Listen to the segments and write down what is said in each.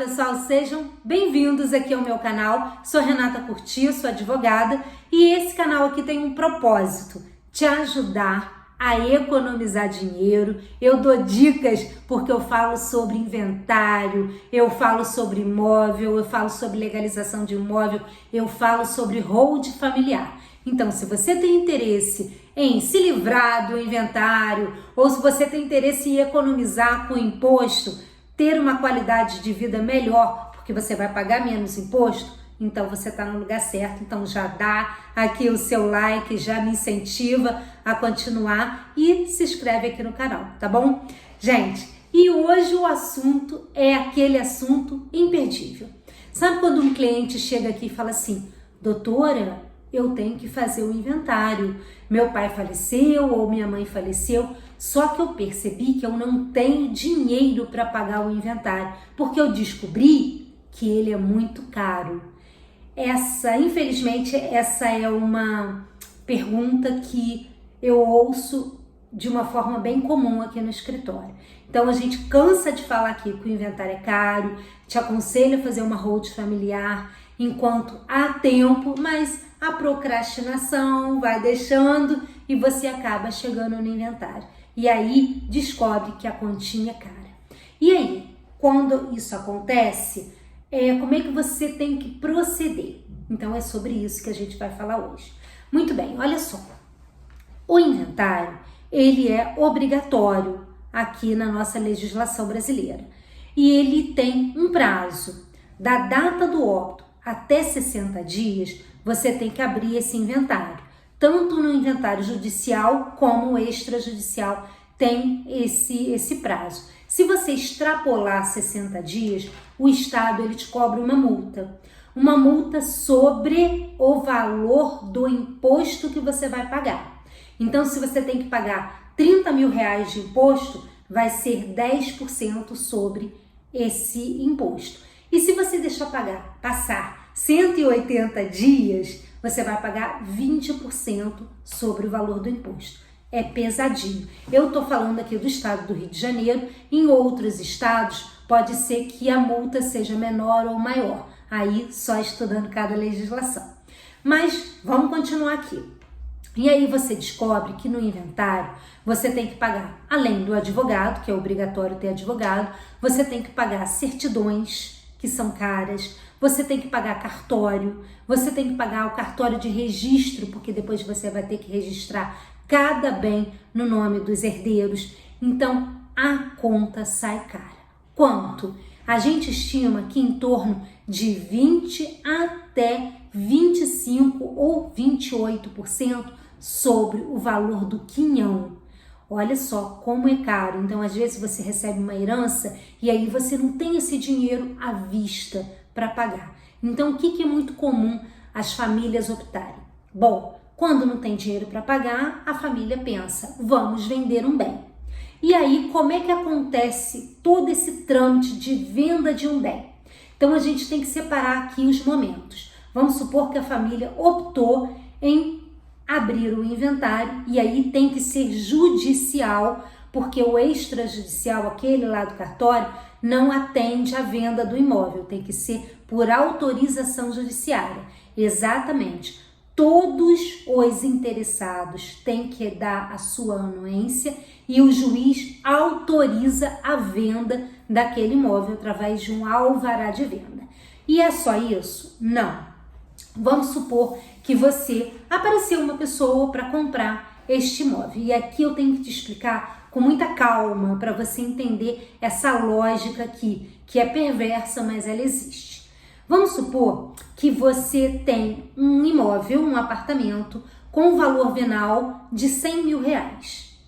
pessoal, sejam bem-vindos aqui ao meu canal. Sou Renata Curti, sou advogada e esse canal aqui tem um propósito: te ajudar a economizar dinheiro. Eu dou dicas porque eu falo sobre inventário, eu falo sobre imóvel, eu falo sobre legalização de imóvel, eu falo sobre hold familiar. Então, se você tem interesse em se livrar do inventário ou se você tem interesse em economizar com imposto, ter uma qualidade de vida melhor, porque você vai pagar menos imposto, então você está no lugar certo. Então já dá aqui o seu like, já me incentiva a continuar e se inscreve aqui no canal, tá bom? Gente, e hoje o assunto é aquele assunto imperdível. Sabe quando um cliente chega aqui e fala assim: doutora, eu tenho que fazer o inventário, meu pai faleceu ou minha mãe faleceu, só que eu percebi que eu não tenho dinheiro para pagar o inventário, porque eu descobri que ele é muito caro. Infelizmente, essa é uma pergunta que eu ouço de uma forma bem comum aqui no escritório. Então a gente cansa de falar aqui que o inventário é caro, te aconselho a fazer uma hold familiar enquanto há tempo, mas a procrastinação vai deixando e você acaba chegando no inventário. E aí descobre que a continha é cara. E aí, quando isso acontece, como é que você tem que proceder? Então é sobre isso que a gente vai falar hoje. Muito bem, olha só. O inventário, ele é obrigatório aqui na nossa legislação brasileira. E ele tem um prazo. Da data do óbito até 60 dias, você tem que abrir esse inventário. Tanto no inventário judicial como extrajudicial tem esse prazo. Se você extrapolar 60 dias, o Estado ele te cobra uma multa sobre o valor do imposto que você vai pagar. Então, se você tem que pagar 30 mil reais de imposto, vai ser 10% sobre esse imposto. E se você deixar passar 180 dias, você vai pagar 20% sobre o valor do imposto. É pesadinho. Eu tô falando aqui do estado do Rio de Janeiro. Em outros estados, pode ser que a multa seja menor ou maior. Aí, só estudando cada legislação. Mas, vamos continuar aqui. E aí você descobre que no inventário você tem que pagar, além do advogado, que é obrigatório ter advogado, você tem que pagar certidões, que são caras, você tem que pagar cartório, você tem que pagar o cartório de registro, porque depois você vai ter que registrar cada bem no nome dos herdeiros. Então, a conta sai cara. Quanto? A gente estima que em torno de 20 até 25 ou 28% sobre o valor do quinhão. Olha só como é caro. Então, às vezes você recebe uma herança e aí você não tem esse dinheiro à vista para pagar. Então, o que é muito comum as famílias optarem? Bom, quando não tem dinheiro para pagar, a família pensa: vamos vender um bem. E aí, como é que acontece todo esse trâmite de venda de um bem? Então, a gente tem que separar aqui os momentos. Vamos supor que a família optou em abrir o inventário e aí tem que ser judicial, porque o extrajudicial, aquele lá do cartório, não atende à venda do imóvel, tem que ser por autorização judiciária. Exatamente. Todos os interessados têm que dar a sua anuência e o juiz autoriza a venda daquele imóvel através de um alvará de venda. E é só isso? Não. Vamos supor que apareceu uma pessoa para comprar este imóvel. E aqui eu tenho que te explicar com muita calma para você entender essa lógica aqui, que é perversa, mas ela existe. Vamos supor que você tem um imóvel, um apartamento, com um valor venal de 100 mil reais.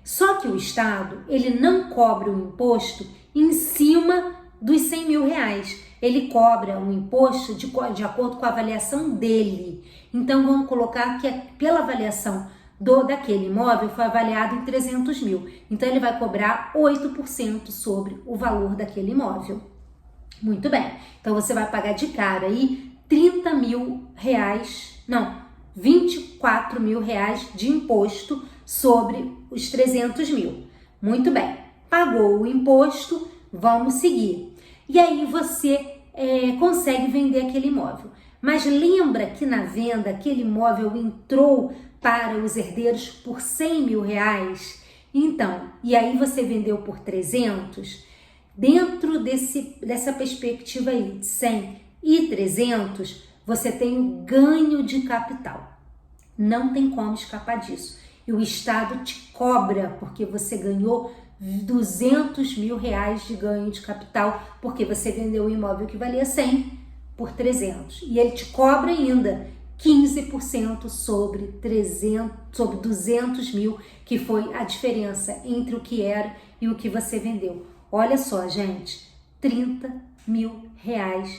Só que o Estado, ele não cobra o imposto em cima dos 100 mil reais. Ele cobra um imposto de acordo com a avaliação dele. Então, vamos colocar que pela avaliação daquele imóvel foi avaliado em 300 mil. Então, ele vai cobrar 8% sobre o valor daquele imóvel. Muito bem. Então, você vai pagar de cara aí 30 mil reais, não, 24 mil reais de imposto sobre os 300 mil. Muito bem. Pagou o imposto, vamos seguir. e aí você consegue vender aquele imóvel. Mas lembra que na venda aquele imóvel entrou para os herdeiros por R$100 mil? Então, e aí você vendeu por 300? Dentro dessa perspectiva aí de 100 e 300, você tem o ganho de capital. Não tem como escapar disso. E o Estado te cobra porque você ganhou R$200 mil de ganho de capital, porque você vendeu um imóvel que valia 100 por 300. E ele te cobra ainda 15% sobre 200 mil, que foi a diferença entre o que era e o que você vendeu. Olha só, gente, R$30 mil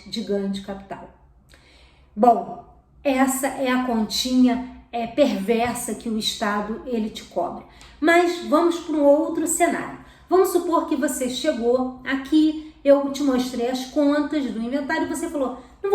de ganho de capital. Bom, essa é a continha perversa que o Estado ele te cobra. Mas vamos para um outro cenário. Vamos supor que você chegou aqui, eu te mostrei as contas do inventário e você falou, não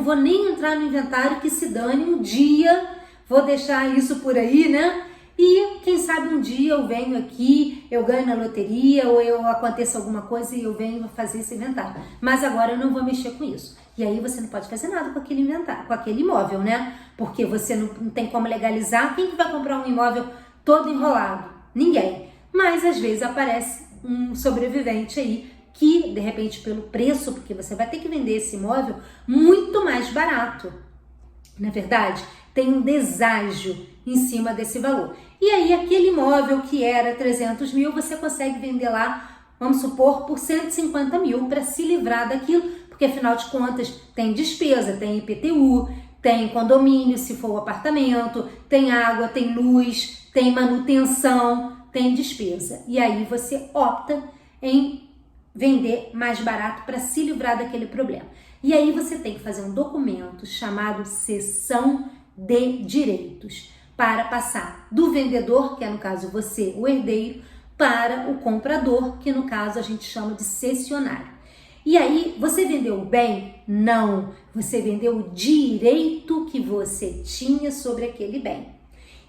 vou nem entrar no inventário, que se dane, um dia vou deixar isso por aí, né? E quem sabe um dia eu venho aqui, eu ganho na loteria ou aconteça alguma coisa e eu venho fazer esse inventário. Mas agora eu não vou mexer com isso. E aí você não pode fazer nada com aquele inventário, com aquele imóvel, né? Porque você não tem como legalizar. Quem que vai comprar um imóvel todo enrolado? Ninguém. Mas às vezes aparece um sobrevivente aí que, de repente, pelo preço, porque você vai ter que vender esse imóvel muito mais barato. Na verdade, tem um deságio em cima desse valor. E aí, aquele imóvel que era 300 mil, você consegue vender lá, vamos supor, por 150 mil para se livrar daquilo, porque afinal de contas tem despesa, tem IPTU, tem condomínio, se for o apartamento, tem água, tem luz, tem manutenção, tem despesa. E aí você opta em vender mais barato para se livrar daquele problema. E aí você tem que fazer um documento chamado cessão de direitos para passar do vendedor, que é no caso você, o herdeiro, para o comprador, que no caso a gente chama de cessionário. E aí, você vendeu o bem? Não, você vendeu o direito que você tinha sobre aquele bem.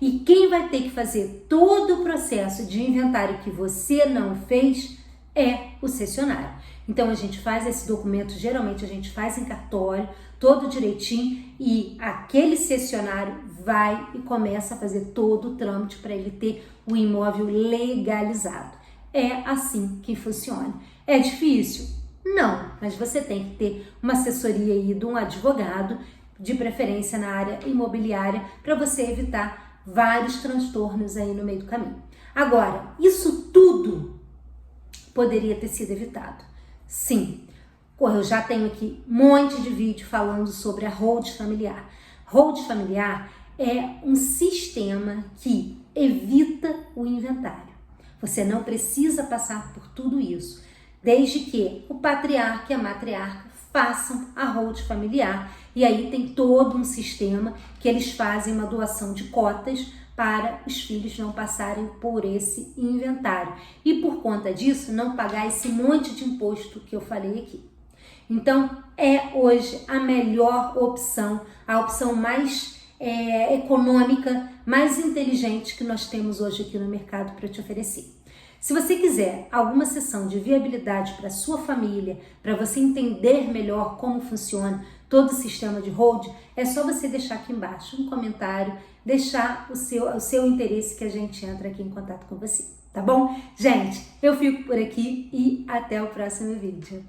E quem vai ter que fazer todo o processo de inventário que você não fez é o cessionário. Então a gente faz esse documento, geralmente a gente faz em cartório, todo direitinho, e aquele cessionário vai e começa a fazer todo o trâmite para ele ter o imóvel legalizado. É assim que funciona. É difícil? Não, mas você tem que ter uma assessoria aí de um advogado, de preferência na área imobiliária, para você evitar vários transtornos aí no meio do caminho. Agora, isso tudo poderia ter sido evitado. Sim, eu já tenho aqui um monte de vídeo falando sobre a hold familiar. Hold familiar é um sistema que evita o inventário. Você não precisa passar por tudo isso, desde que o patriarca e a matriarca façam a hold familiar. E aí tem todo um sistema que eles fazem uma doação de cotas para os filhos não passarem por esse inventário. E por conta disso, não pagar esse monte de imposto que eu falei aqui. Então, é hoje a melhor opção, a opção mais econômica, mais inteligente que nós temos hoje aqui no mercado para te oferecer. Se você quiser alguma sessão de viabilidade para sua família, para você entender melhor como funciona todo o sistema de hold, é só você deixar aqui embaixo um comentário, deixar o seu interesse, que a gente entra aqui em contato com você, tá bom? Gente, eu fico por aqui e até o próximo vídeo.